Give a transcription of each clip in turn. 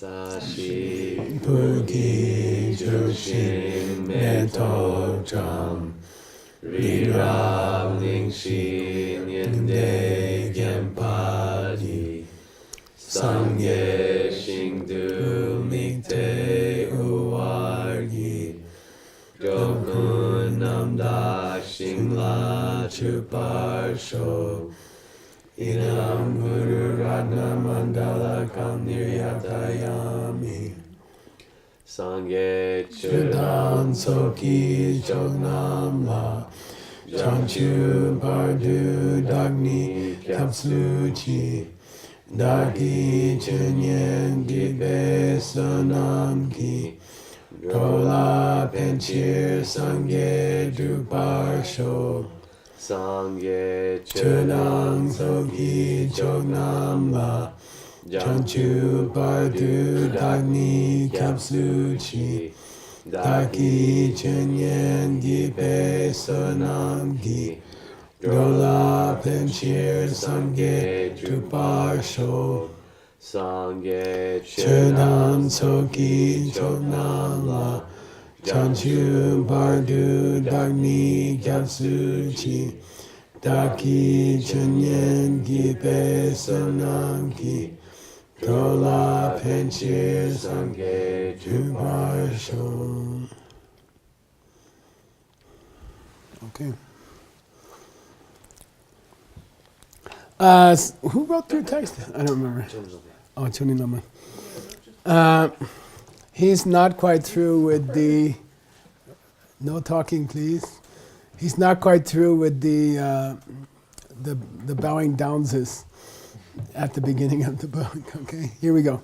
Sashi Puki Jushin Meto Cham Rirab Lingshin Yende Genpaji Sangye Shingdu Mikte Uwargi Jokun Namda Shingla Chuparsho Inam Guru Ratna Mandala Kam Niryatayami Sangye Chudan Soki Chognam La Chanchu Pardu Dagni Kyapsuchi Daki Chenyen Gibe Sanam Ki Dola Penchir Sangye Druparsho Sangye Chudang Soki Chognam La Chanchu Pardu Dagni Kyapsuchi Daki Chenyen Gibe Sonam Ki Dola Penchir Sangye Druparsho Sangye Chudam Soki Chognam La Chanchu Pardu Dagni Kyapsuchi Daki Chenyen Gibe Sonam Ki Dola Penchir Sangye Druparsho. Okay. Who wrote your text? I don't remember. Oh, Chuni Lama. He's not quite through with the. No talking, please. He's not quite through with the bowing downses at the beginning of the book. Okay, here we go.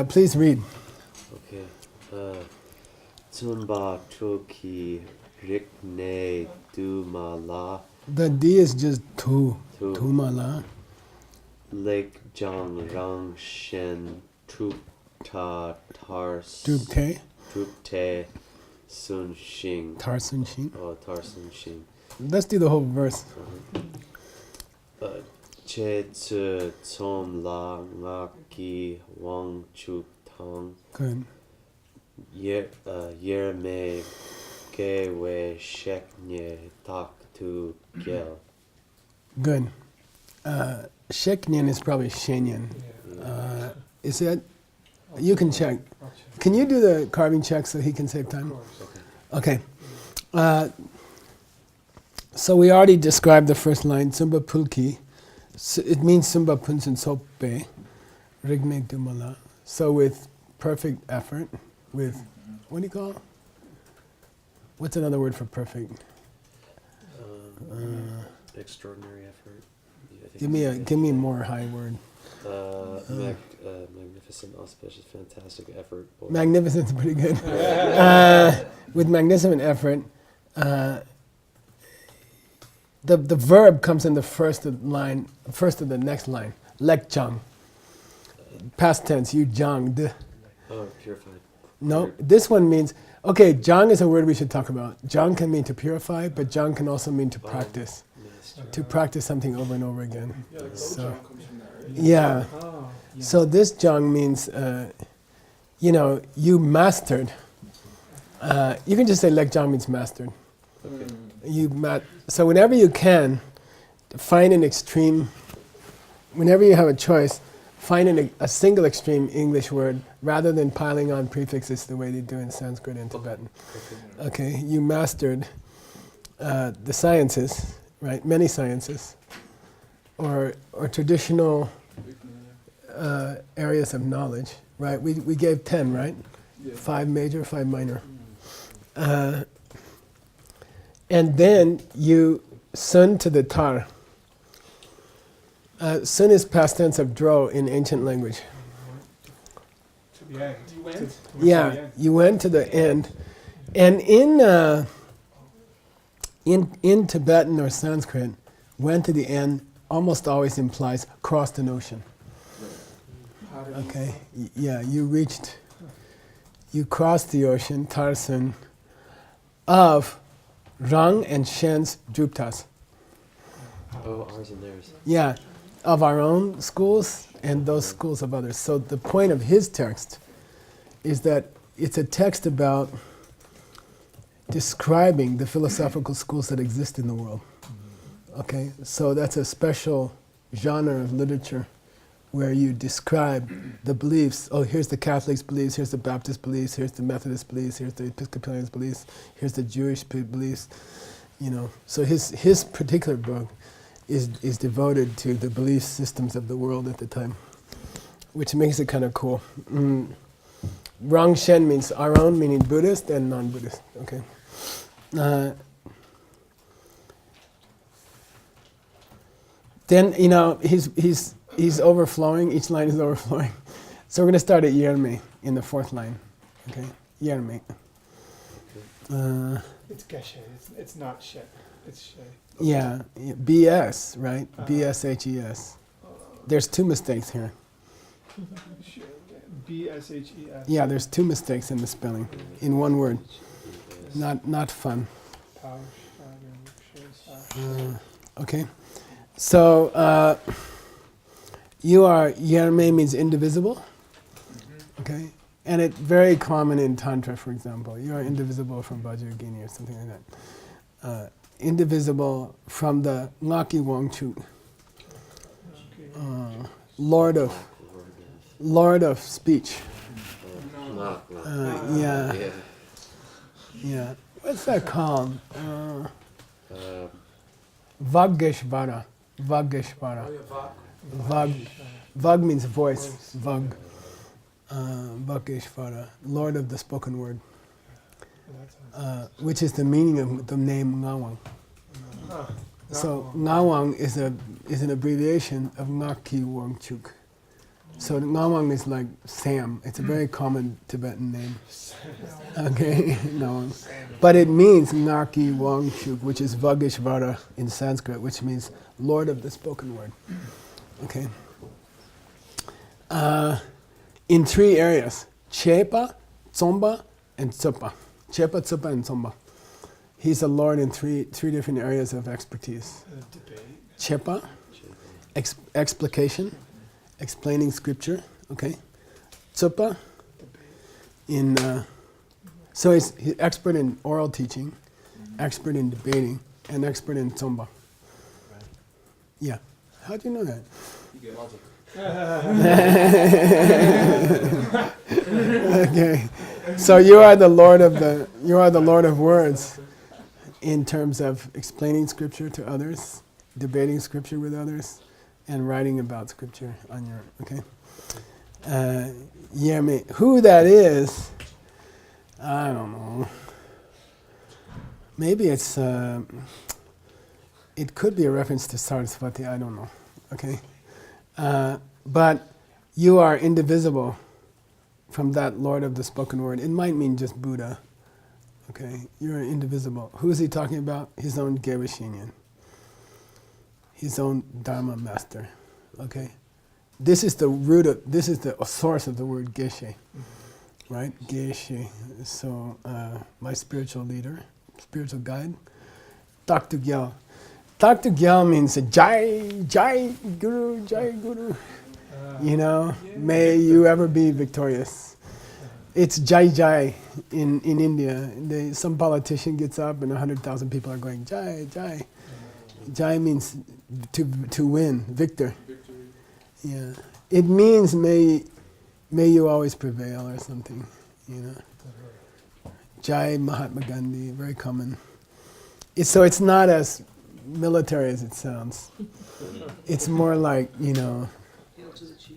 Please read. Okay. Tsumba Choki Rikne Dumala The D is just tu. Tumala. Lake Jang Rang Shen Trupta Tars Drupte. Trupte Sun Shing. Tarsun Shin. Oh, Tarsun Shing. Let's do the whole verse. Che Tsu Tsom La Ngaki Wang Chuk Tong Good. Yer Me Ge We Shek Nye Tak Tu Gel. Good. Sheknyan is probably Shenyan. Is it? You can check. Can you do the carving check so he can save time? Okay. So we already described the first line, Sumba Pulki. It means Sumba Punsan Sope, Rigmeg Dumala. So with perfect effort, with, what do you call it? What's another word for perfect? Extraordinary effort. Give me a more high word. Magnificent, auspicious, fantastic effort. Magnificent's pretty good. With magnificent effort, the verb comes in the first of the next line. Lek jang. Past tense, you janged. Oh, purified. No, this one means, okay, jang is a word we should talk about. Jang can mean to purify, but jang can also mean to practice. To practice something over and over again. So, yeah. So this jang means, you mastered. You can just say lek jang means mastered. Okay. So whenever you can, find an extreme, whenever you have a choice, find a single extreme English word rather than piling on prefixes the way they do in Sanskrit and Tibetan. Okay, you mastered the sciences, right? Many sciences, or traditional areas of knowledge, right? We gave 10, right? 5 major, 5 minor. And then you sun to the tar. Sun is past tense of dro in ancient language. To the end. You went? Yeah, you went to the end. And in Tibetan or Sanskrit, went to the end almost always implies crossed an ocean. Okay, you crossed the ocean, Tarsan, of Rang and Shen's Druptas. Oh, ours and theirs. Yeah, of our own schools and those schools of others. So the point of his text is that it's a text about describing the philosophical schools that exist in the world. Okay, so that's a special genre of literature where you describe the beliefs. Oh, here's the Catholics' beliefs, here's the Baptist beliefs, here's the Methodist beliefs, here's the Episcopalians' beliefs, here's the Jewish beliefs. You know, so his particular book is devoted to the belief systems of the world at the time, which makes it kind of cool. Rangshen means our own, meaning Buddhist and non-Buddhist. Okay. Then he's overflowing. Each line is overflowing. So we're going to start at Yerme in the fourth line. Okay, Yerme. It's geshe. It's not she. It's she. Yeah, BS, right? BSHES. There's two mistakes here. BSHES. Yeah, there's two mistakes in the spelling in one word. Not fun. Okay. So you are, Yerme means indivisible. Okay. And it's very common in Tantra, for example. You are indivisible from Vajrayogini or something like that. Indivisible from the Ngaki Wangchu, Lord of speech. Yeah. What's that called? Vageshvara. Vag means voice. Vageshvara, Lord of the spoken word, which is the meaning of the name Ngawang. So Ngawang is an abbreviation of Ngaki Wangchuk. So Ngawang is like Sam. It's a very common Tibetan name. Okay, Ngawang. But it means Ngaki Wangchuk, which is Vageshvara in Sanskrit, which means Lord of the spoken word. Okay. In three areas: Chepa, Tsomba, and Tsupa. Chepa, Tsupa, and Tsomba. He's a lord in three different areas of expertise. Chepa, explication, explaining scripture. Okay. Tsupa, so he's expert in oral teaching, expert in debating, and expert in Tsomba. Yeah. How do you know that? Okay, so you are the Lord of words, in terms of explaining scripture to others, debating scripture with others, and writing about scripture on your. Okay. Who that is, I don't know. Maybe it's. It could be a reference to Saraswati. I don't know. Okay. But you are indivisible from that Lord of the spoken word. It might mean just Buddha. Okay, you're indivisible. Who is he talking about? His own Gyalpa Shinyan. His own Dharma master. Okay, this is the source of the word Geshe, right? Geshe. So my spiritual leader, spiritual guide, Dr. Gyal. Dr. Gyal means Jai Guru. May you ever be victorious. It's Jai in India. Some politician gets up and 100,000 people are going Jai. Jai means to win, victor. Yeah, it means may you always prevail or something. Jai Mahatma Gandhi, very common. So it's not as military as it sounds. It's more like,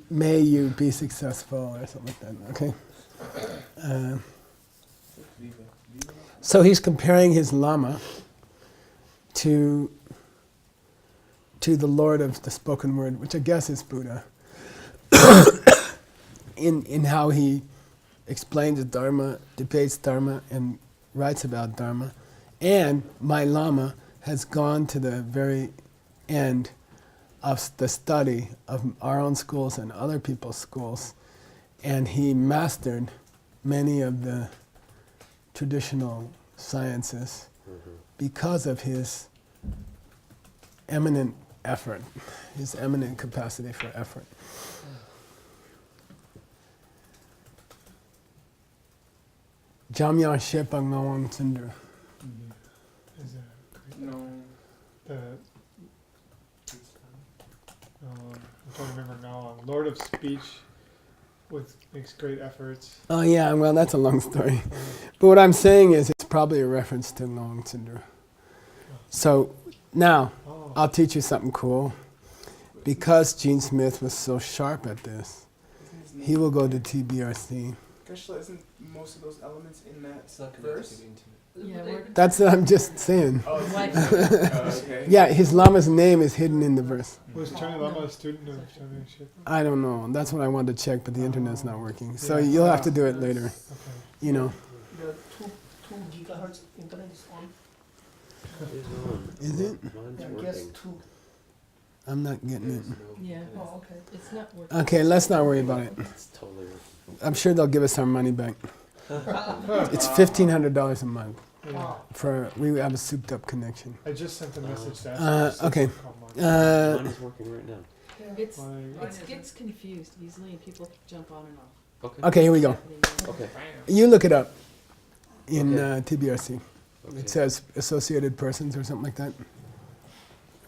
may you be successful or something like that, okay? So he's comparing his Lama to the Lord of the spoken word, which I guess is Buddha, in how he explains Dharma, debates Dharma, and writes about Dharma. And my Lama has gone to the very end of the study of our own schools and other people's schools, and he mastered many of the traditional sciences because of his eminent effort, his eminent capacity for effort. Jamya Shepa Ngawang Tsunder. Is a great, No. the, I'm trying to remember now. Lord of Speech makes great efforts. Oh yeah, well that's a long story. But what I'm saying is it's probably a reference to Ngawang Tsunder. So now, Oh, I'll teach you something cool. Because Gene Smith was so sharp at this, he will go to TBRC. Krishna, isn't most of those elements in that It's not connected verse? to the internet. Yeah, we're, That's what I'm just saying. Oh, Like- okay. Yeah, his lama's name is hidden in the verse. was Chani Lama a student of Chani Shepa? I don't know. That's what I wanted to check, but the internet's not working. So Yeah. you'll have to do it later. Okay. You know. The 2 gigahertz internet is on. It's on. Is it? Mine's Yeah, I working. guess 2. I'm not getting it. yeah, Oh, okay. it's not working. Okay, let's not worry about it. It's totally working. I'm sure they'll give us our money back. It's $1,500 a month Yeah. for we have a souped up connection. I just sent a message to Okay. Mine. Mine is working right now. It's, My- it gets confused easily and people jump on and off. Okay. Okay, here we go. Okay. You look it up in Okay. TBRC. Okay. It says associated persons or something like that.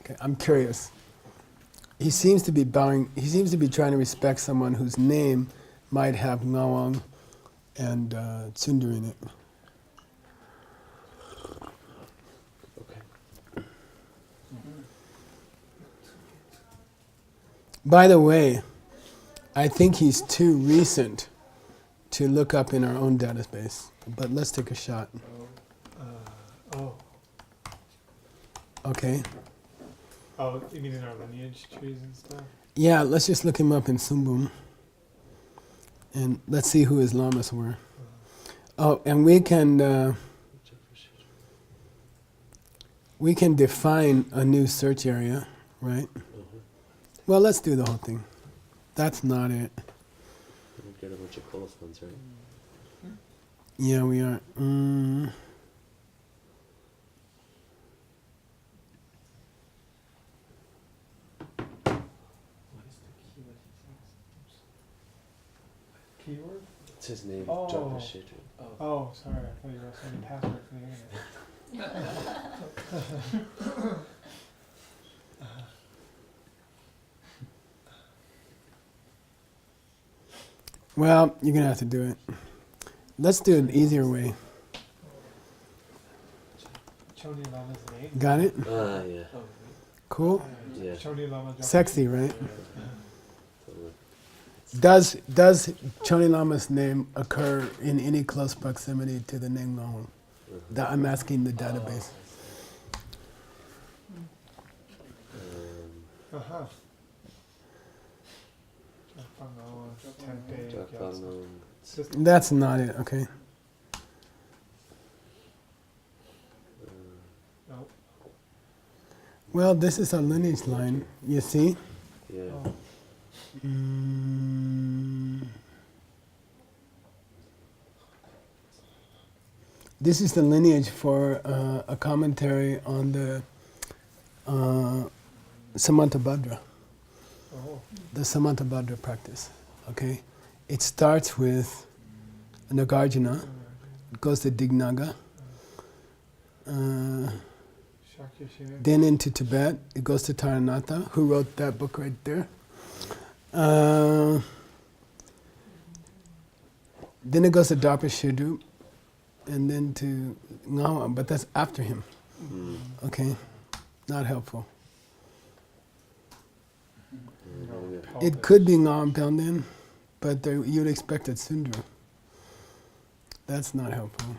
Okay, I'm curious. He seems to be bowing. He seems to be trying to respect someone whose name might have Ngawang and Tsunder in it. Okay. By the way, I think he's too recent to look up in our own database. But let's take a shot. Oh, Okay. oh, you mean in our lineage trees and stuff? Yeah, let's just look him up in Sumbum. And let's see who his lamas were. Oh, and we can define a new search area, right? Well, let's do the whole thing. That's not it. We get a bunch of colophons, right? Yeah, we are. Keyword? It's his name, Oh. Java Shit. Oh, sorry, I thought you were sending password for the internet. Well, you're gonna have to do it. Let's do an easier way. Choni Lama's name? Got it? Ah, yeah. Cool. Yeah. Choni Lama. Sexy, right? Totally. Does Choni Lama's name occur in any close proximity to the name Ngawang? That I'm asking the database. Uh-huh. Tempeh, Gyatso. Japanese. It's just That's not it. Okay. no. Well, this is a lineage line. You see? Yeah. Oh. This is the lineage for a commentary on the Samantabhadra, Oh. the Samantabhadra practice. Okay, it starts with Nagarjuna, it goes to Dignaga, Shakyamuni. then into Tibet, it goes to Taranatha, who wrote that book right there. Then it goes to Dharpashidru, and then to Ngawang, but that's after him. Mm. Okay, not helpful. No, It could be Ngawang Pelden, but you'd expect it Sundra. That's not helpful.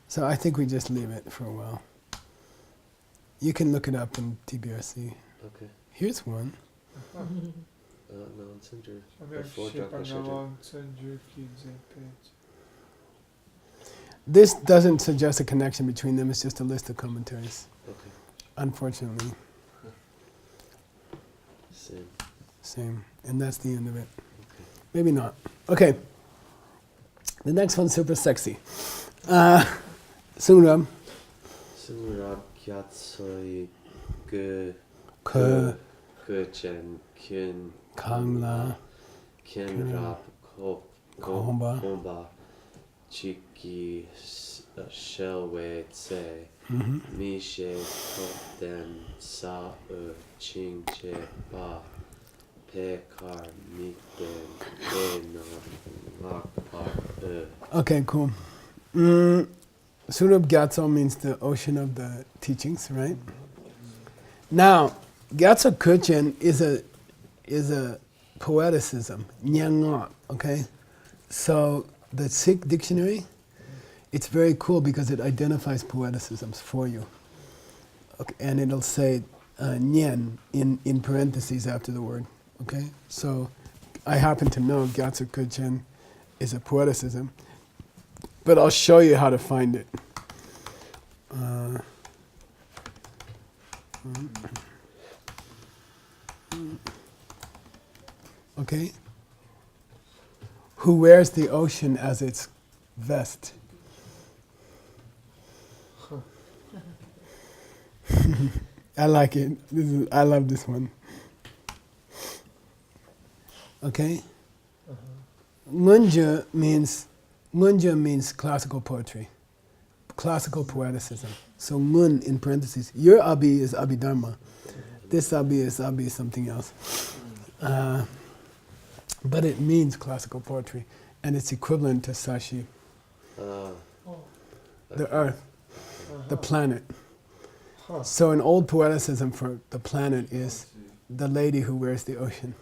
So I think we just leave it for a while. You can look it up in TBRC. Okay. Here's one. No, it's under Shamyak before Shipa Java Shit. Ngawang Tsunju Kidze page. This doesn't suggest a connection between them, it's just a list of commentaries, Okay. unfortunately. Same. Same. And that's the end of it. Okay. Maybe not. Okay. The next one's super sexy. Sungram. Sunrab Gyatsoi Ge. Ke. Kuchen Kyun Kangla, Kien Rap Komba. Komba Chiki Shelwe Tse Mi She Koten Sa Ching Che Ba Pekar Miten Eno Nakpar Okay, cool. Surup Gyatso means the ocean of the teachings, right? Now, Gyatso Kuchen is a poeticism, nyangok, okay? So the Sikh dictionary, it's very cool because it identifies poeticisms for you. Okay, and it'll say nyen in parentheses after the word, okay? So I happen to know Gyatso Kuchen is a poeticism, but I'll show you how to find it. Okay? Who wears the ocean as its vest? I like it. I love this one. Okay? Munja means classical poetry, classical poeticism. So mun in parentheses. Your abi is abhidharma. This abi is something else. But it means classical poetry, and it's equivalent to sashi, the earth, the planet. So an old poeticism for the planet is the lady who wears the ocean.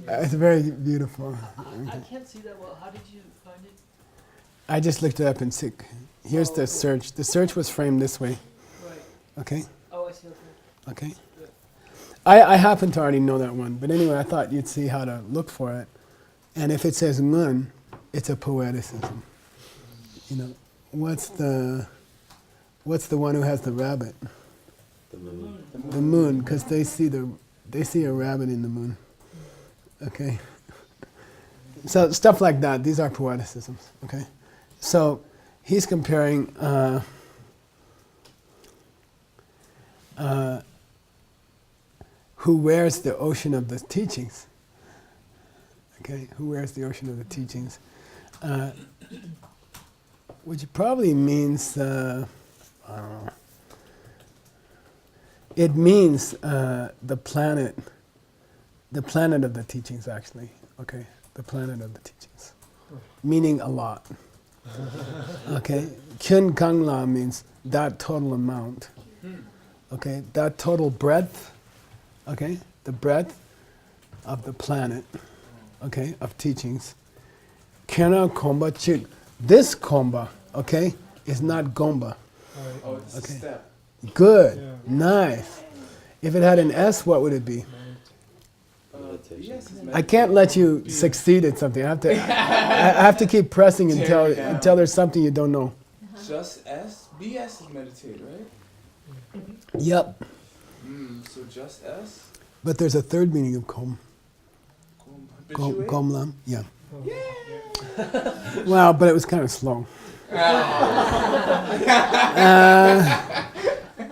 It's very beautiful. I can't see that well. How did you find it? I just looked it up in Sikh. Here's the search. The search was framed this way. Right. Okay? Oh, I see. Okay. Okay? I happen to already know that one, but anyway, I thought you'd see how to look for it. And if it says ngun, it's a poeticism. You know, what's the one who has the rabbit? The moon. The moon, because they see a rabbit in the moon. Okay? So stuff like that, these are poeticisms, okay? So he's comparing who wears the ocean of the teachings. Okay, who wears the ocean of the teachings? Which probably means, I don't know. It means the planet of the teachings, actually. Okay, the planet of the teachings, meaning a lot. Okay, Kyun Kangla means that total amount. Okay, that total breadth. Okay, the breadth of the planet. Okay, of teachings. Kena Komba Chik. This Komba, okay, is not Gomba. Oh, it's Okay. a step. Good, Yeah. nice. If it had an S, what would it be? Meditation. Yes, it's I can't let you succeed at something. I have to keep pressing until there's something you don't know. Just S? BS is meditate, right? Yep. So just S? But there's a third meaning of kom. Habituate? Komlam. Yeah. Well, but it was kind of slow.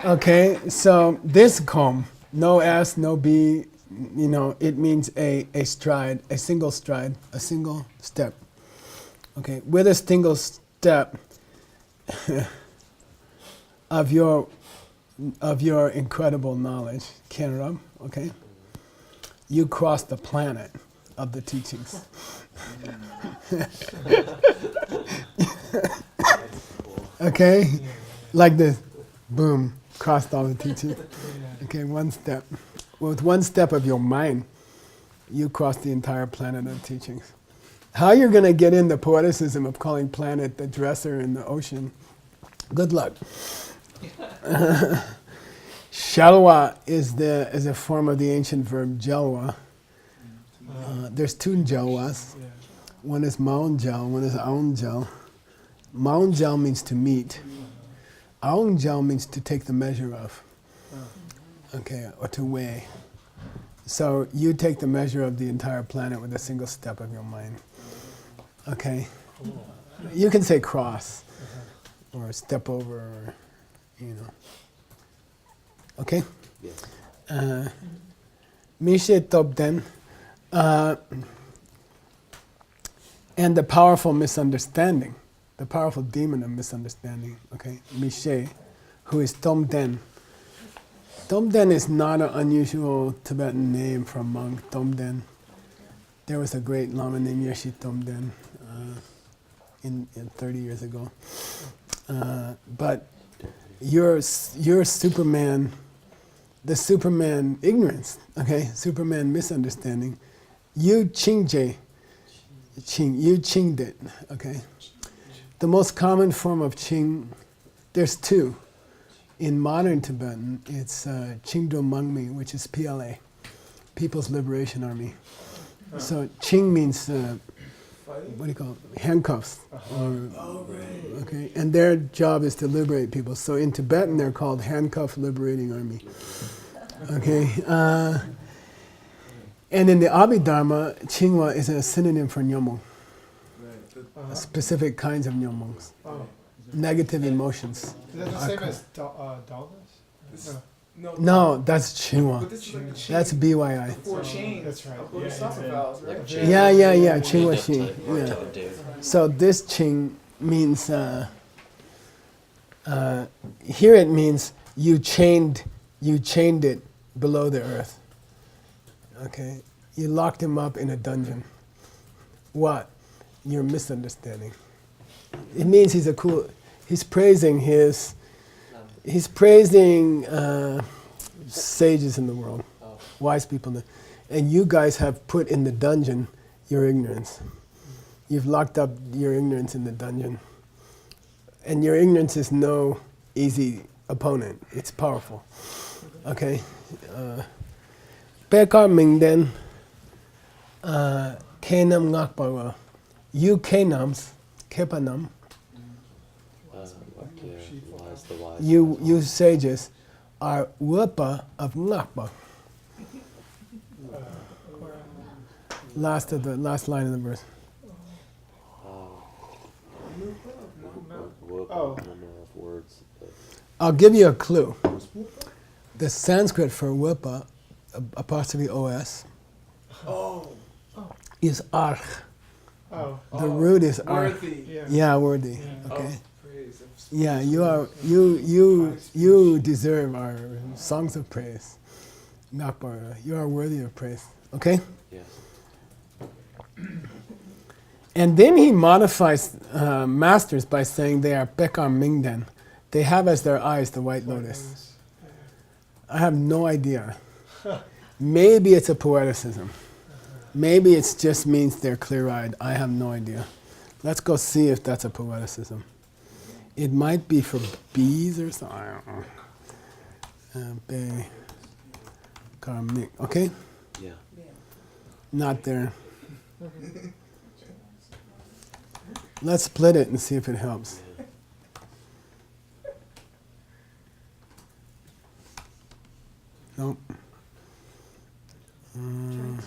Okay, so this kom, no S, no B, you know, it means a stride, a single stride, a single step. Okay, with a single step of your incredible knowledge, Kenram, okay, you cross the planet of the teachings. Okay, like this, boom, crossed all the teachings. Okay, one step. With one step of your mind, you cross the entire planet of teachings. How you're going to get in the poeticism of calling planet the dresser in the ocean, good luck. Shalwa is a form of the ancient verb jalwa. There's two jalwas. One is maun jal, one is aun jal. Maun jal means to meet. Aun jal means to take the measure of. Okay, or to weigh. So you take the measure of the entire planet with a single step of your mind. Okay? You can say cross, or step over, or, you know. Okay? Yes. Mishe Tobden. And the powerful misunderstanding, the powerful demon of misunderstanding, okay? Mishe, who is Tomden. Tomden is not an unusual Tibetan name for a monk, Tomden. There was a great Lama named Yeshe Tomden in 30 years ago. But your Superman, the Superman ignorance, okay? Superman misunderstanding, you Chingje. You chinged it, okay? The most common form of ching, there's two. In modern Tibetan, it's Chingdo Mangmi, which is PLA, People's Liberation Army. So ching means, what do you call it? Handcuffs. Okay? And their job is to liberate people. So in Tibetan, they're called Handcuff Liberating Army. Okay? And in the Abhidharma, Chingwa is a synonym for nyomong. Specific kinds of nyomongs. Oh. Negative emotions. Is that the same as dullness? No, that's Chingwa. But this is like the chain. That's BYI. Four chains. That's right. Of Bodhisattva vows, right? Yeah, Chingwa Shi. Yeah. So this Ching means, here it means you chained it below the earth. Okay? You locked him up in a dungeon. What? Your misunderstanding. It means he's praising sages in the world, wise people. And you guys have put in the dungeon your ignorance. You've locked up your ignorance in the dungeon. And your ignorance is no easy opponent. It's powerful. Okay? Pekar Mingden, Kenam Ngakpawa. You Kenams, Kepanam. You sages are Wapa of Ngakpa. Last line of the verse. Oh. I'll give you a clue. The Sanskrit for Wapa, apostrophe OS, is arch. Oh. The root is arch. Worthy. Yeah, worthy. Yeah. Okay. Praise. Yeah, you deserve our songs of praise. Nakpara, you are worthy of praise. Okay? Yes. And then he modifies masters by saying they are Pekar Mingden. They have as their eyes the white lotus. I have no idea. Maybe it's a poeticism. Maybe it just means they're clear-eyed. I have no idea. Let's go see if that's a poeticism. It might be for bees or something. I don't know. Karmic. Okay? Yeah. Not there. Let's split it and see if it helps. Nope. Try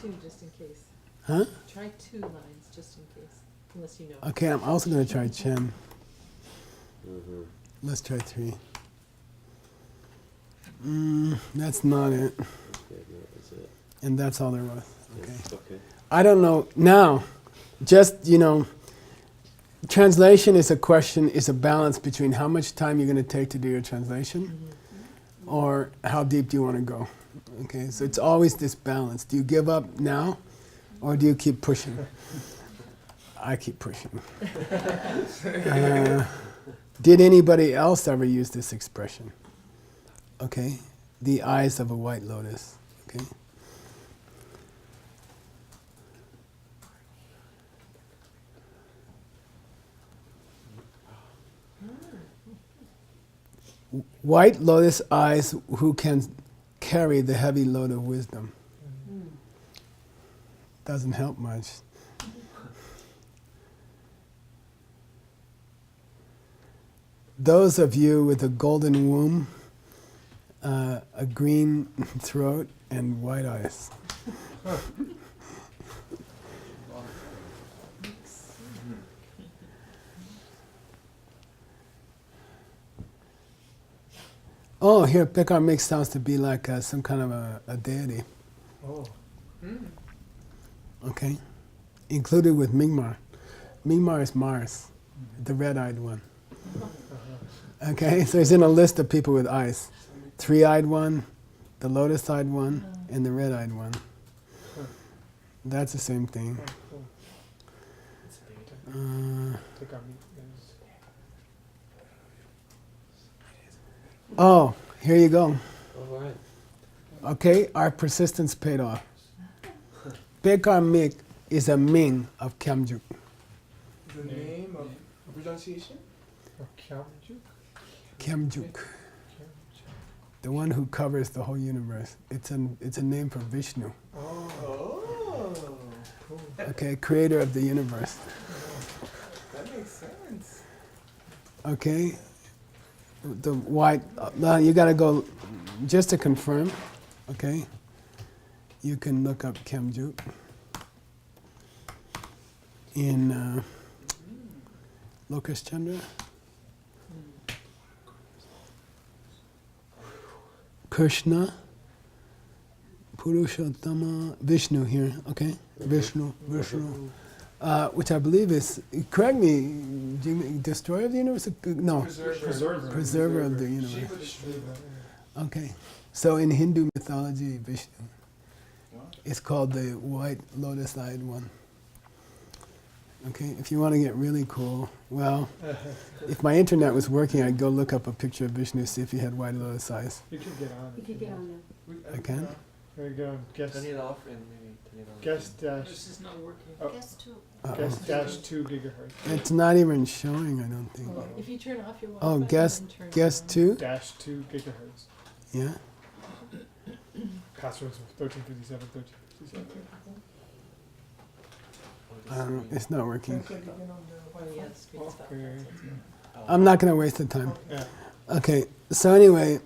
two just in case. Huh? Try 2 lines just in case, unless you know. Okay, I'm also going to try Chen. Mm-hmm. Let's try 3. That's not it. Okay, no, that's it. And that's all there was. Okay. Yes, okay. I don't know. Now, just, translation is a balance between how much time you're going to take to do your translation or how deep do you want to go. Okay, so it's always this balance. Do you give up now or do you keep pushing? I keep pushing. Did anybody else ever use this expression? Okay, the eyes of a white lotus. Okay. White lotus eyes who can carry the heavy load of wisdom. Doesn't help much. Those of you with a golden womb, a green throat, and white eyes. Oh, here, Pekar makes sounds to be like some kind of a deity. Oh. Okay? Included with Mingmar. Mingmar is Mars, the red-eyed one. Okay? So he's in a list of people with eyes. Three-eyed one, the lotus-eyed one, and the red-eyed one. That's the same thing. Take our meat. Oh, here you go. All right. Okay, our persistence paid off. Pekar Mik is a Ming of Kamjuk. The name of pronunciation? Oh, Kyamjuk? Kamjuk, the one who covers the whole universe. It's a name for Vishnu. Oh, Cool. Okay, creator of the universe. that makes sense. Okay, the white. Now you got to go just to confirm. Okay, you can look up Kamjuk in Lokas Chandra. Krishna, Purushottama, Vishnu here, okay? Vishnu, which I believe is, correct me, Jimmy, destroyer of the universe? No, preserver of the universe. Shiva destroyed that. Okay, so in Hindu mythology, Vishnu is called the white lotus-eyed one. Okay, if you want to get really cool, well, if my internet was working, I'd go look up a picture of Vishnu, see if he had white lotus eyes. You could get on You it. could get on there. I can? There you go. Guest, Turn it off and maybe turn it on. guest dash, This is not working. Oh. Guess two. guest dash 2 gigahertz. It's not even showing, I don't think. If you turn off your Wi-Fi, Oh, guess then turn it guess on. 2? Dash 2 gigahertz. Yeah. Passwords 1357, 1357. I don't know. It's not working. Click again on the Oh, Wi-Fi. yeah, the screen stopped. Okay. I'm not going to waste the time. Yeah. Okay, so anyway,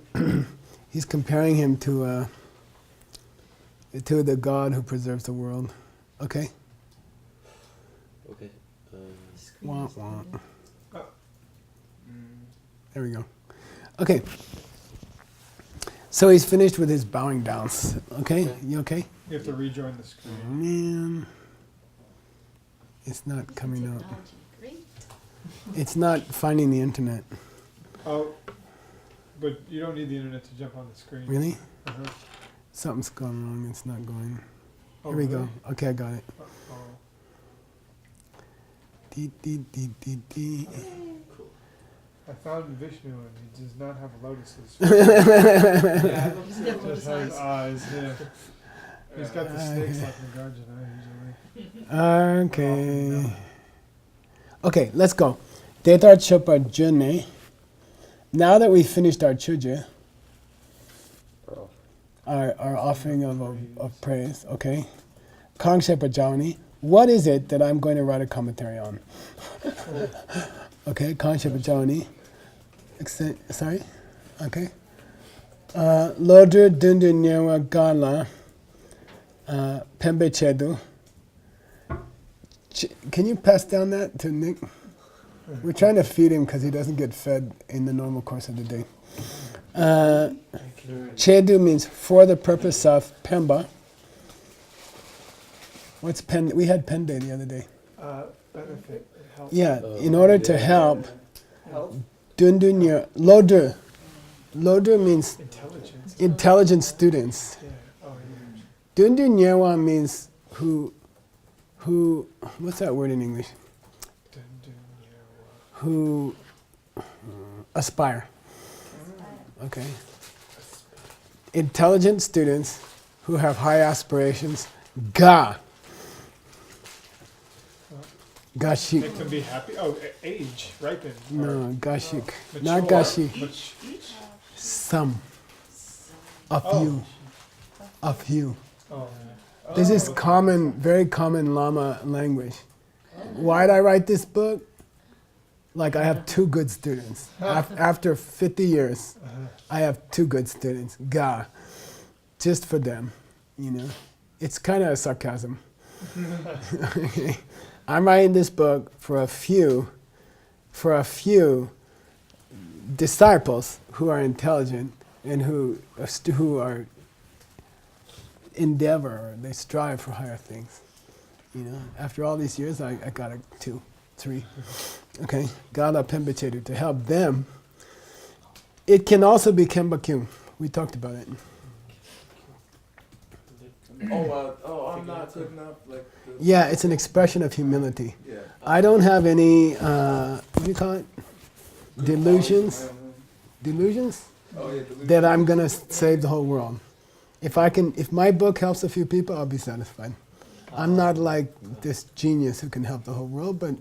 he's comparing him to the God who preserves the world. Okay? Okay. The screen Wah, is wah. on. There we go. Okay. So he's finished with his bowing downs. Okay? You okay? You have to rejoin the screen. Man. It's not coming up. Technology, great. It's not finding the internet. Oh, but you don't need the internet to jump on the screen. Really? Uh-huh. Something's gone wrong. It's not going. Oh, Here we really? go. Okay, I got it. Uh-oh. Dee, dee, dee, dee, dee. I found Vishnu and he does not have lotuses. Yeah, He just has eyes, yeah. He's got the snakes like Nagarjuna usually. Okay. Okay, let's go. Detar Chopa June. Now that we finished our chuja, our offering of praise, okay? Kang Shepa Jawani. What is it that I'm going to write a commentary on? Okay, Kang Shepa Jawani. Sorry? Okay. Lodru Dundu Nyewa Gala Pembe Chedu. Can you pass down that to Nick? We're trying to feed him because he doesn't get fed in the normal course of the day. Chedu means for the purpose of Pemba. What's pen? We had pen day the other day. Benefit, help. Yeah, in order to help. Help? Dundunya Lodru. Lodru means Intelligence. intelligent students. Yeah. Oh, yeah. Dundunyewa means who, what's that word in English? Dun, dun, yeah, Who aspire. Okay. Intelligent students who have high aspirations. Ga. Gashik. Make them be happy. Oh, age, ripen. No, Gashik. Mature. Not Gashi. Mat- Some. A Oh. few. A few. Oh, This is common, very common Lama language. Why did I write this book? Like I have two good students. After 50 years, I have two good students. Ga. Just for them, you know. It's kind of a sarcasm. Okay. I'm writing this book for a few disciples who are intelligent and who are endeavor, they strive for higher things. You know, after all these years, I got a 2, 3. Okay, Gala Pembechedu, to help them. It can also be Kembakyung. We talked about it. I'm not good enough. Like. Yeah, it's an expression of humility. Yeah. I don't have any, what do you call it? Delusions? Delusions? Oh yeah. Delusions. That I'm gonna save the whole world. If my book helps a few people, I'll be satisfied. I'm not like this genius who can help the whole world, but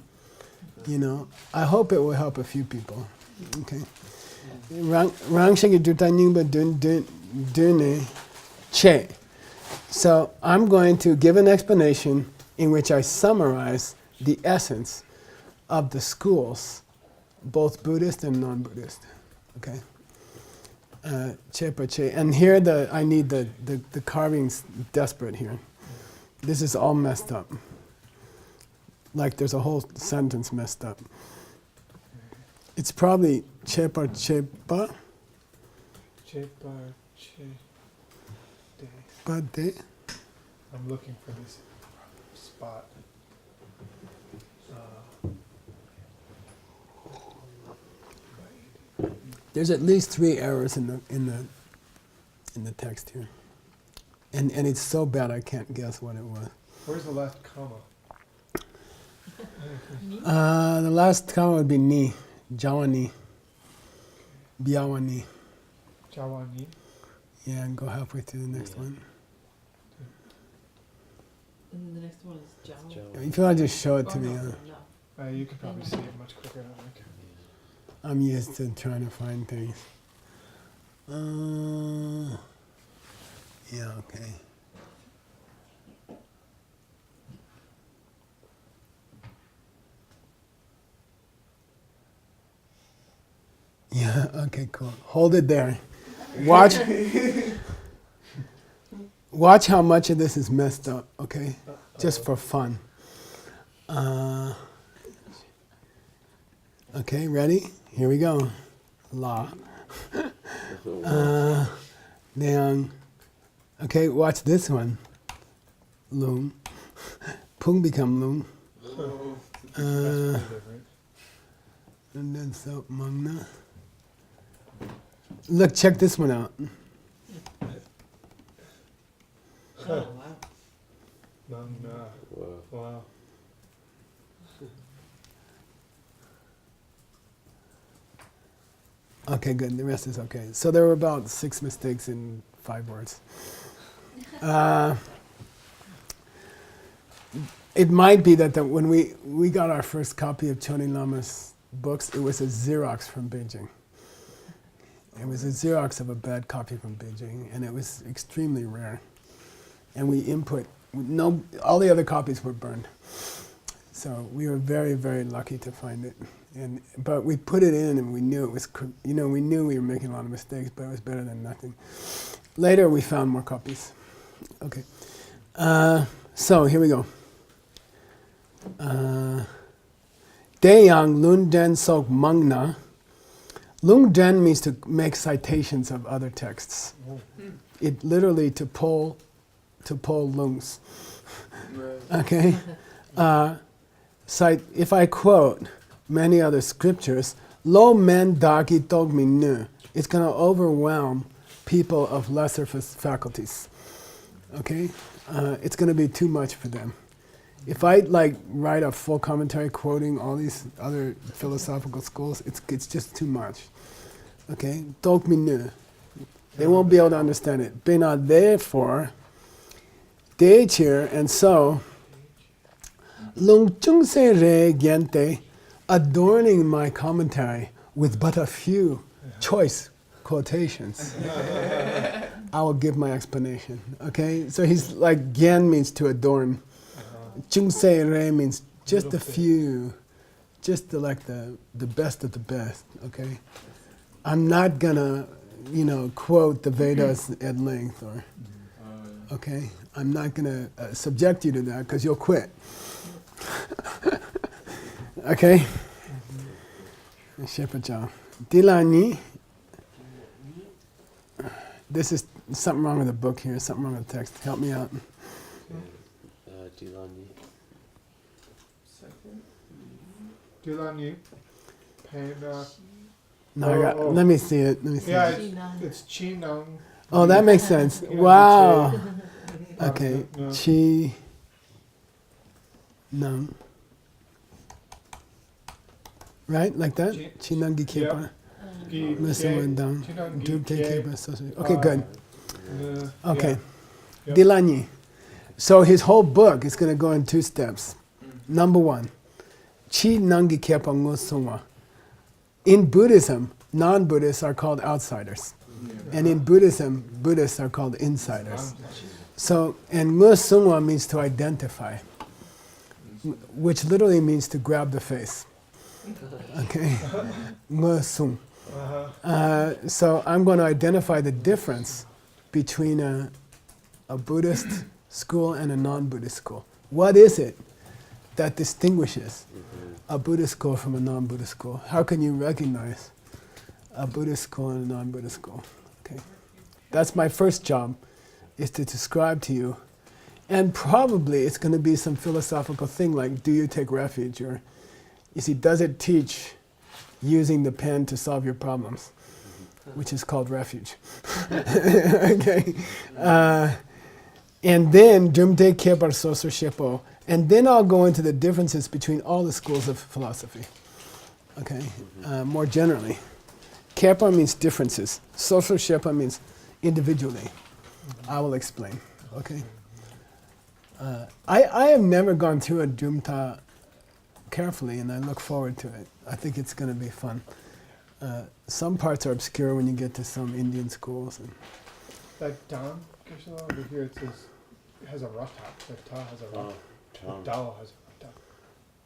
you know, I hope it will help a few people. Okay. So I'm going to give an explanation in which I summarize the essence of the schools, both Buddhist and non-Buddhist. Okay. Che. And here I need the carvings desperate here. This is all messed up. Like there's a whole sentence messed up. It's probably chepa. Chepa che de. But de. I'm looking for this spot. There's at least 3 errors in the text here, and it's so bad I can't guess what it was. Where's the last comma? The last comma would be ni, jawani, biawani. Jawani. Yeah, and go halfway through the next one. And then the next one is Jawa. If you want to just show it to Oh, me, no. You could probably see it much quicker than I can. I'm used to trying to find things. Yeah, okay. Yeah, okay, cool. Hold it there. Watch how much of this is messed up, okay? Just for fun. Okay, ready? Here we go. La. Liang. Okay, watch this one. Lung. Pung become lung. And then so mangna. Look, check this one out. Oh, wow. Wow. Okay, good. The rest is okay. So there were about 6 mistakes in 5 words. It might be that when we got our first copy of Chonin Lama's books, it was a Xerox from Beijing. It was a Xerox of a bad copy from Beijing, and it was extremely rare. And all the other copies were burned. So we were very, very lucky to find it. But we put it in, and we knew it was, we knew we were making a lot of mistakes, but it was better than nothing. Later, we found more copies. Okay. So here we go. Deyang Lun Den Sok Mangna. Lung Den means to make citations of other texts. It literally to pull lungs. Okay? If I quote many other scriptures, lo men dagi dogmi nu, it's going to overwhelm people of lesser faculties. Okay? It's going to be too much for them. If I write a full commentary quoting all these other philosophical schools, it's just too much. Okay? Dogmi nu. They won't be able to understand it. Bena therefore, and so, lung chung se re gente, adorning my commentary with but a few choice quotations. I will give my explanation. Okay? So he's like, gen means to adorn. Chung se re means just a few, just the best of the best. Okay? I'm not gonna, quote the Vedas at length or, okay? I'm not gonna subject you to that because you'll quit. Okay? Shepa Dilani. This is something wrong with the book here. Something wrong with the text. Help me out. Dilani. Second. Dilani. Panda. No, I got. Let me see it. Let me see Yeah, it. it's Chinang. Oh, that makes sense. Yeah, Wow. Okay. No. Chi. Nang. Right, like that. Chi- Chi Nangi Kepa. Gi- Missing Ge- one down. Chinang Gi- Dubte Ge- Kepa. Okay, good. Okay. Yep. Dilani. So his whole book is going to go in 2 steps. Number 1, Chi Nangi Kepa Ngosungwa. In Buddhism, non-Buddhists are called outsiders. And in Buddhism, Buddhists are called insiders. So, and Ngosungwa means to identify, which literally means to grab the face. Okay? Ngosung. So I'm going to identify the difference between a Buddhist school and a non-Buddhist school. What is it that distinguishes a Buddhist school from a non-Buddhist school? How can you recognize a Buddhist school and a non-Buddhist school? Okay, that's my first job, is to describe to you. And probably it's going to be some philosophical thing like, do you take refuge? Or, you see, does it teach using the pen to solve your problems? Which is called refuge. Okay. And then, Dumte Kepar Soso Shepo. And then I'll go into the differences between all the schools of philosophy. Okay? More generally. Kepar means differences. Soso Shepa means individually. I will explain. Okay? I have never gone through a Jumta carefully, and I look forward to it. I think it's going to be fun. Some parts are obscure when you get to some Indian schools. And That Dan, Krishna, over here, it says, it has a rough top. That Ta has a rough top. Dao has a rough top.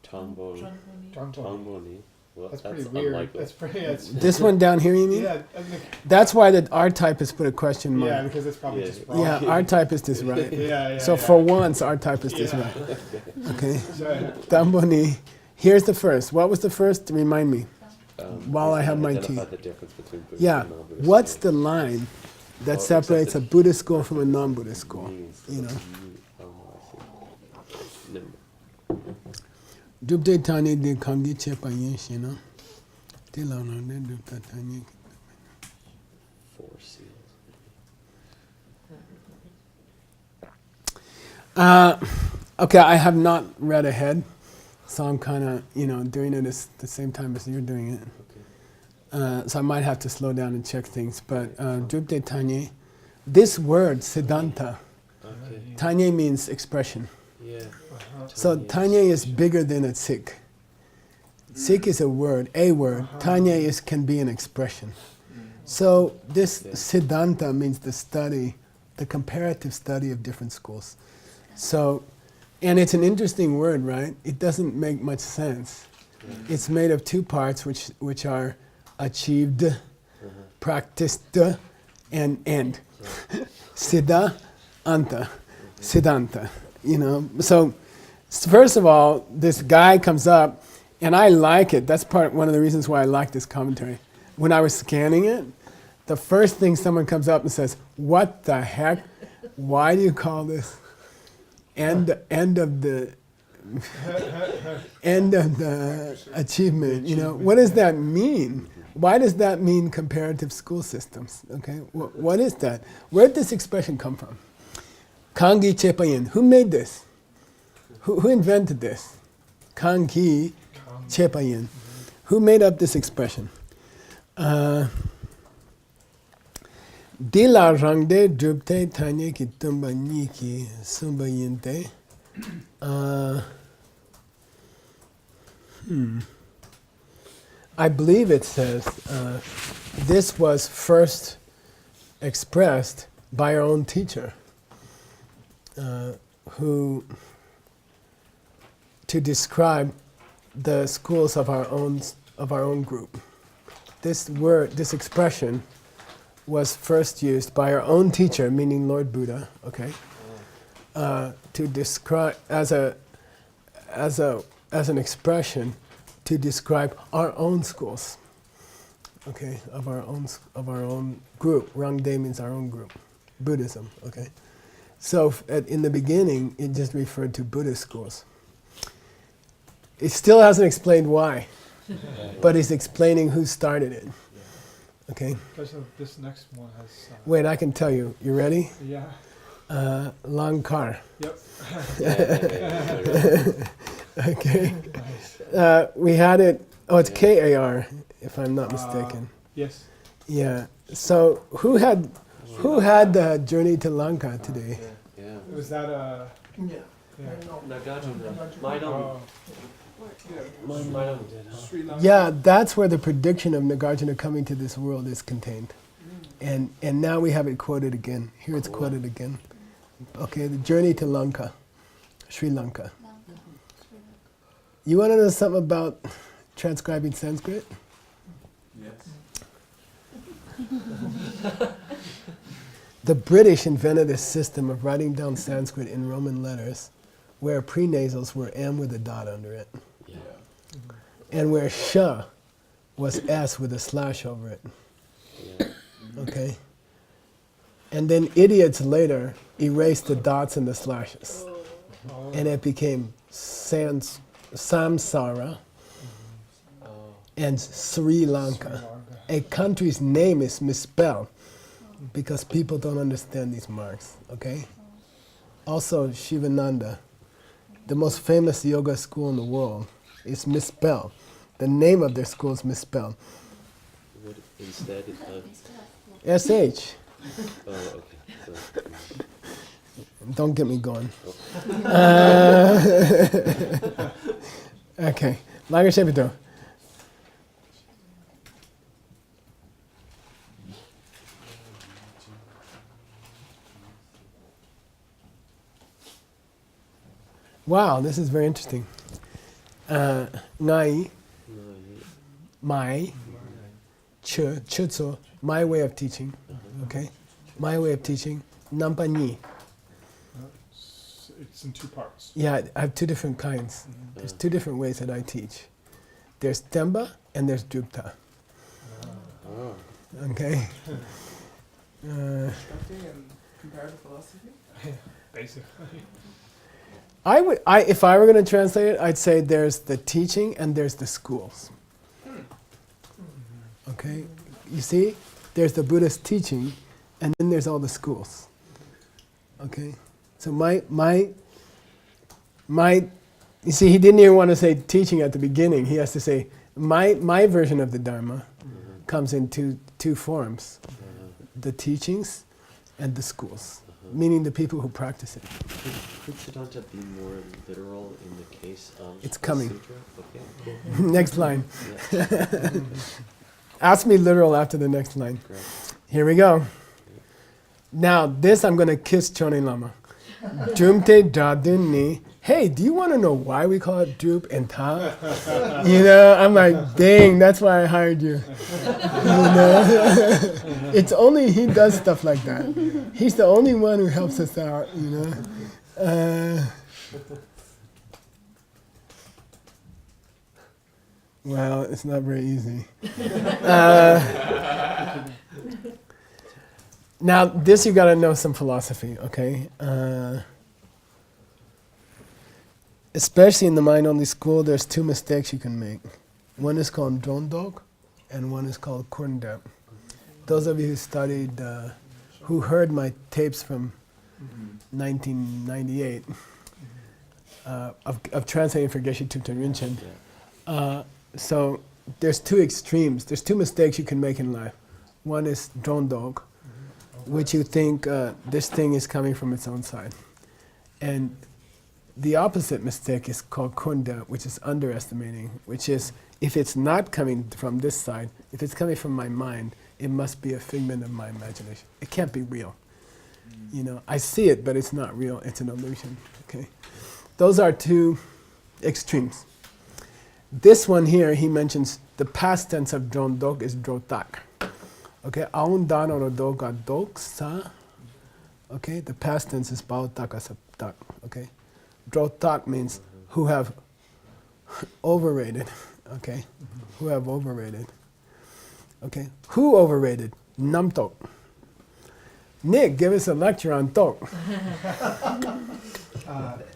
Tomboni. Dangbo. Tomboni. Well, That's pretty weird. unlikely. That's pretty, that's, this one down here, you mean? yeah, I think, That's why the R typist put a question mark. yeah, because it's probably Yeah. just wrong. Yeah, our typist is right. Yeah. So for once, our typist is Yeah. right. Okay. So, Damboni. Here's the first. What was the first? Remind me. While I is have my identify tea. the difference between Buddhist Yeah. and non-Buddhist What's school. the line that Oh, separates a accepted. Buddhist school from a non-Buddhist school? Means You know. I see. No. Dubde tani de kangi chepa yin shina. Tilana de dubta tani. 4 seals. Okay, I have not read ahead, so I'm kind of, doing it at the same time as you're doing it. So I might have to slow down and check things. But Drupte Tanye, this word, Siddhanta, Okay. Tanye means expression. Yeah. So Tanye is bigger than a Sikh. Sikh is a word. Tanye can be an expression. So this Siddhanta means the study, the comparative study of different schools. So, and it's an interesting word, right? It doesn't make much sense. It's made of 2 parts, which are achieved, practiced, and end. Siddha, anta, Siddhanta. So first of all, this guy comes up, and I like it. That's one of the reasons why I like this commentary. When I was scanning it, the first thing someone comes up and says, "What the heck? Why do you call this end of the achievement? What does that mean? Why does that mean comparative school systems? Okay, what is that? Where did this expression come from? Kangi Chepayin. Who made this? Who invented this? Kangi Chepayin. Who made up this expression? Dila rangde drupte tanya ki tumba niki sumba yinte. I believe it says this was first expressed by our own teacher, who, to describe the schools of our own group. This word, this expression, was first used by our own teacher, meaning Lord Buddha. Okay, to describe as an expression to describe our own schools. okay, of our own group. Rangde means our own group, Buddhism, okay. So in the beginning, it just referred to Buddhist schools. It still hasn't explained why, but it's explaining who started it, okay. Because this next one has. Wait, I can tell you. You ready? Yeah. Lankar. Yep. Okay. Nice. We had it. Oh, it's Kar, if I'm not mistaken. Yes. Yeah. So who had the journey to Lanka today? Yeah. Was that Yeah. Yeah. Oh. Sri Lanka. Yeah, that's where the prediction of Nagarjuna coming to this world is contained. And now we have it quoted again. Here it's quoted again. Okay, the journey to Lanka, Sri Lanka. You want to know something about transcribing Sanskrit? Yes. The British invented a system of writing down Sanskrit in Roman letters where prenasals were M with a dot under it. Yeah. And where sh was S with a slash over it. Yeah. Okay? And then idiots later erased the dots and the slashes. Oh. And it became Samsara and Sri Lanka. A country's name is misspelled because people don't understand these marks, okay? Also, Shivananda, the most famous yoga school in the world, is misspelled. The name of their school is misspelled. What instead of? SH. Oh, okay. So, Don't get me going. Okay. Lager Shepito. Wow, this is very interesting. Ngai, no, you- mai, chutso, my way of teaching. Okay? My way of teaching. Nampa ni. It's in two parts. Yeah, I have two different kinds. There's two different ways that I teach. There's Temba and there's Drupta. Oh. Okay? Constructing and comparative philosophy? Basically. If I were going to translate it, I'd say there's the teaching and there's the schools. Okay? You see? There's the Buddhist teaching and then there's all the schools. Okay? So my you see, he didn't even want to say teaching at the beginning. He has to say, my version of the Dharma comes in two forms. The teachings and the schools. Meaning the people who practice it. Could Siddhanta be more literal in the case of It's the coming. sutra? Okay, cool. Next line. Yeah, Ask me literal after the next line. great. Here we go. Now, this I'm going to kiss Chone Lama. Jumte dadin ni. Hey, do you want to know why we call it Drup and Ta? You know, I'm like, dang, that's why I hired you. You know? It's only he does stuff like that. He's the only one who helps us out, you know. Well, it's not very easy. Now, this you got to know some philosophy, okay? Especially in the mind-only school, there's two mistakes you can make. One is called drondog, and one is called kurndep. Those of you who studied, who heard my tapes from 1998 of translating for Geshe Thupten Rinchen. So there's two extremes. There's two mistakes you can make in life. One is drondog, which you think this thing is coming from its own side. And the opposite mistake is called kunda, which is underestimating, which is if it's not coming from this side, if it's coming from my mind, it must be a figment of my imagination. It can't be real. You know, I see it, but it's not real. It's an illusion. Okay, those are two extremes. This one here, he mentions the past tense of drondok is drotak. Okay, aun dan or doga doksa. Okay, the past tense is bautaka saptak. Okay. Drotak means who have overrated, okay? Who have overrated. Okay, who overrated? Namtok. Nick, give us a lecture on tok.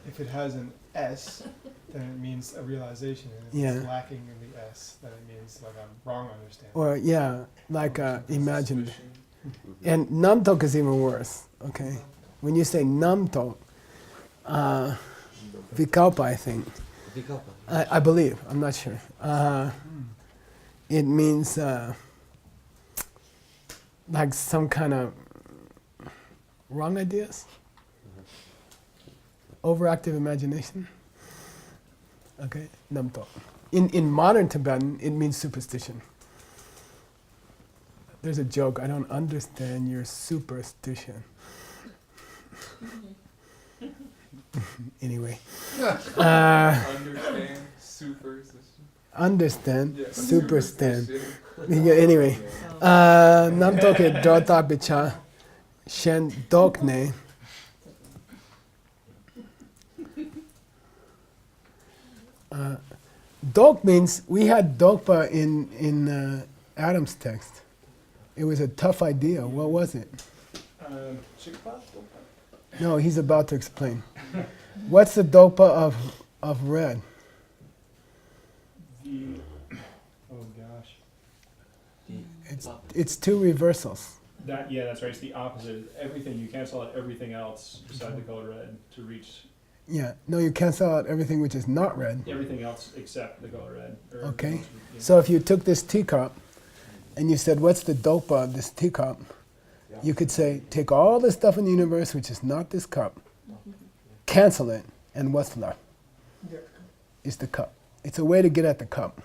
If it has an S, then it means a realization, and if Yeah. it's lacking in the S, then it means like a wrong understanding. Or imagined. And namtok is even worse. Okay, when you say namtok, vikalpa, I think. I believe. I'm not sure. It means like some kind of wrong ideas, overactive imagination. Okay, namtok. In modern Tibetan, it means superstition. There's a joke. I don't understand your superstition. Anyway, Understand superstition. understand, Yeah. superstand. Superstition. Yeah, anyway, Yeah. namtoke drota bicha shen dokne. Dok means, we had dokpa in Adam's text. It was a tough idea. What was it? Chikpa? No, he's about to explain. What's the dokpa of red? Oh gosh. It's two reversals. That's right. It's the opposite. Everything, you cancel out everything else beside the color red to reach Yeah, no, you cancel out everything which is not red. everything else except the color red. Or Okay. everything else, yeah. So if you took this teacup and you said, what's the dopa of this teacup? You could say, take all the stuff in the universe which is not this cup, cancel it, and what's left is the cup. It's a way to get at the cup.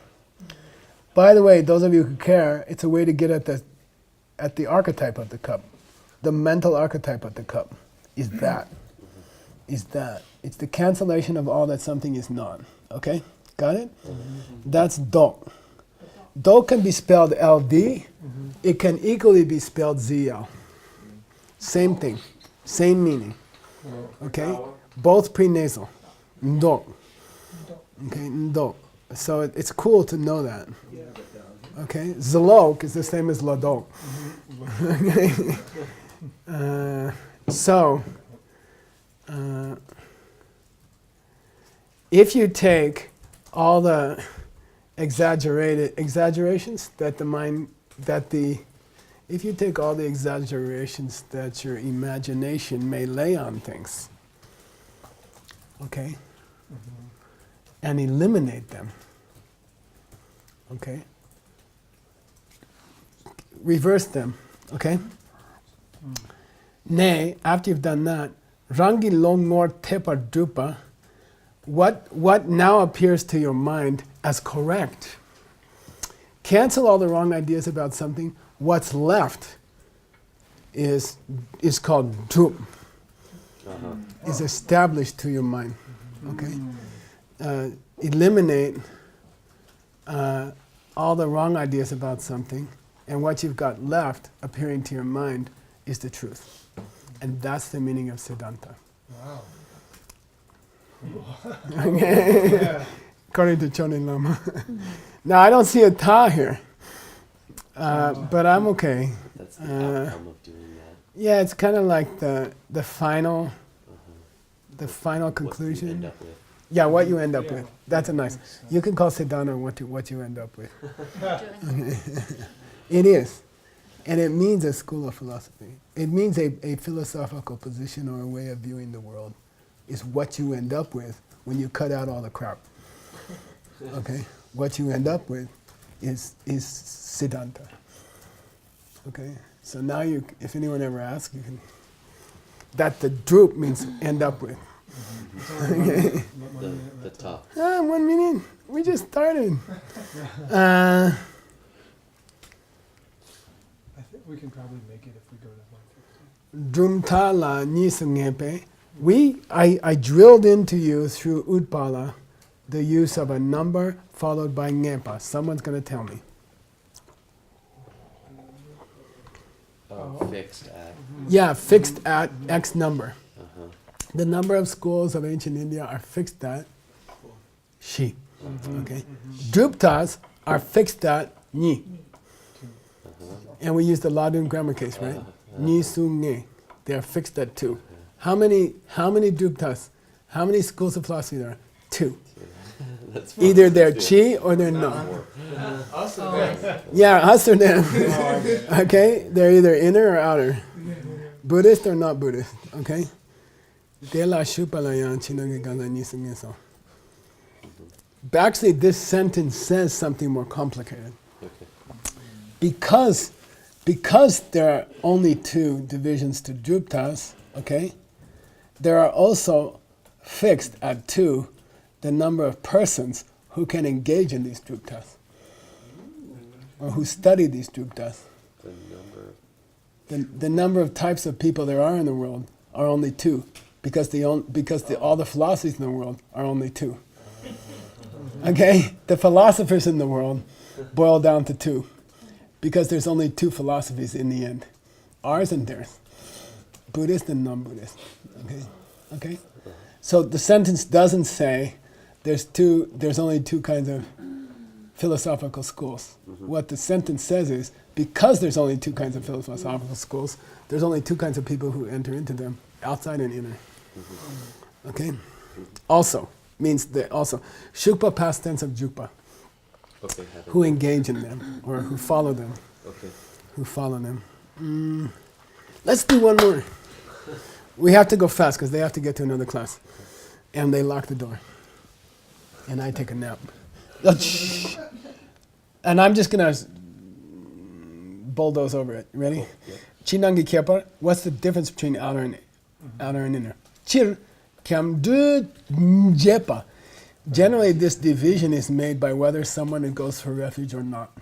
By the way, those of you who care, it's a way to get at the archetype of the cup. The mental archetype of the cup is that. It's the cancellation of all that something is not. Okay? Got it? That's dok. Dok can be spelled LD. It can equally be spelled ZL. Same thing. Same meaning. Okay? Both prenasal. Ndok. Okay? Ndok. So it's cool to know that. Okay? Zalok is the same as ladok. Okay? If you take all the exaggerations if you take all the exaggerations that your imagination may lay on things, okay, and eliminate them, okay, reverse them, okay. Nay, after you've done that, rangi longor tepa drupa. What now appears to your mind as correct? Cancel all the wrong ideas about something. What's left is called drup. Is established to your mind. Okay? Eliminate all the wrong ideas about something, and what you've got left appearing to your mind is the truth. And that's the meaning of Siddhanta. Wow. Okay. According to Chonin Lama. Now I don't see a ta here, but I'm okay. That's the outcome of doing that. Yeah, it's kind of like the final conclusion. What you end up with. Yeah, what you end up with. That's a nice. You can call Siddhanta what you end up with. It is, and it means a school of philosophy. It means a philosophical position or a way of viewing the world. Is what you end up with when you cut out all the crap. Okay? What you end up with is Siddhanta. Okay? So now if anyone ever asks, you can, that the drup means end up with. Okay? The top. 1 minute. We just started. I think we can probably make it if we go to 150. Drumta la nisangepe. I drilled into you through Utpala the use of a number followed by ngepa. Someone's going to tell me. Fixed at. Yeah, fixed at X number. The number of schools of ancient India are fixed at Shi. Okay. Druptas are fixed at Ni. And we use the Ladun grammar case, right? Ni su nge. They are fixed at 2. How many druptas? How many schools of philosophy there are? 2. That's Either they're chi or they're no. Us or them? Yeah, us or them. Okay? They're either inner or outer. Buddhist or not Buddhist. Okay? De la shupalayan chinage gaza ni su nge so. But actually, this sentence says something more complicated. Okay. Because there are only 2 divisions to druptas, okay, there are also fixed at 2 the number of persons who can engage in these druptas, or who study these druptas. The number of types of people there are in the world are only 2, because all the philosophies in the world are only 2. Okay, the philosophers in the world boil down to 2. Because there's only 2 philosophies in the end, ours and theirs, Buddhist and non-Buddhist. Okay. So the sentence doesn't say there's only 2 kinds of philosophical schools. What the sentence says is because there's only 2 kinds of philosophical schools, there's only 2 kinds of people who enter into them, outside and inner. Okay. Also means shukpa past tense of jukpa. Okay, who engage in them, or who follow them. Okay. Who follow them. Let's do one more. We have to go fast because they have to get to another class. And they lock the door. And I take a nap. And I'm just going to bulldoze over it. Ready? Chinangi Kyepa, what's the difference between outer and inner? Chir Kyam Du Jepa. Generally, this division is made by whether someone goes for refuge or not.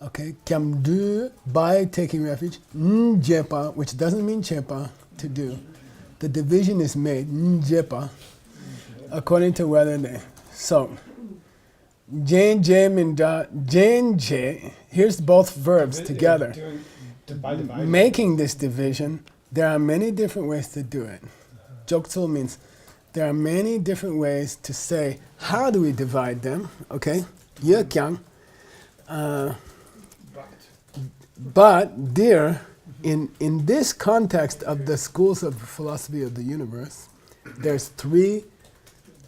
Okay, kyam do, by taking refuge, jepa, which doesn't mean chepa, to do. The division is made, jepa, according to whether they. So, jen je minda, jen je, here's both verbs together. Making this division, there are many different ways to do it. Joksul means there are many different ways to say, how do we divide them? Okay? Yekyang. But, dear, in this context of the schools of philosophy of the universe, there's 3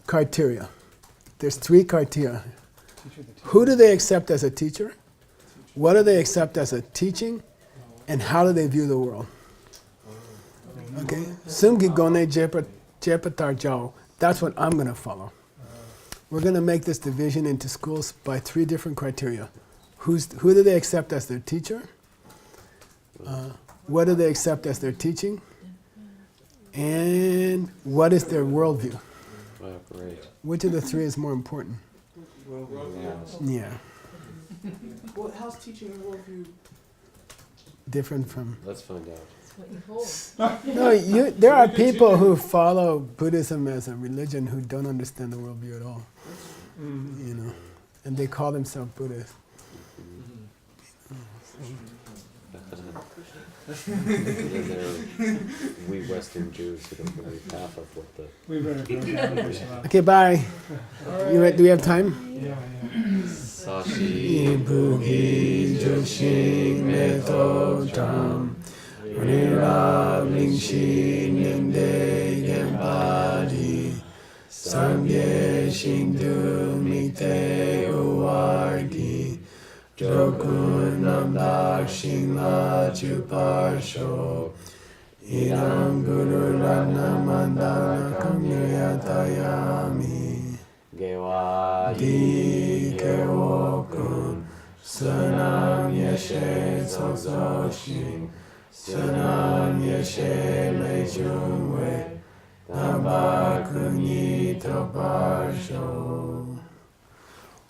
criteria. There's 3 criteria. Who do they accept as a teacher? What do they accept as a teaching? And how do they view the world? Okay? Sumgi gone jepatar jao. That's what I'm going to follow. We're going to make this division into schools by 3 different criteria. Who do they accept as their teacher? What do they accept as their teaching? And what is their worldview? Oh, great. Which of the 3 is more important? Yeah. Well, how's teaching and worldview Different from... Let's find out. That's what you hold. No, there are people who follow Buddhism as a religion who don't understand the worldview at all. You know, and they call themselves Buddhists. We Western Jews who don't believe half of what the... We better go down. Okay, bye. Do we have time? Yeah. Sashi Ibugi Joshin Meto Tam Unira Lingshi Ninde Gempadi Sangye Shindu Mite Uwardi Jokun Namdak Shingla Chuparsho Idam Guru Rana Mandana Kamyatayami Gewa Di Kewokun Sanam Yeshe Tsososhin Sanam Yeshe Lechungwe Nabakuni Toparsho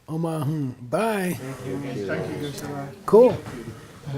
Omahum. Bye. Thank you. Cool.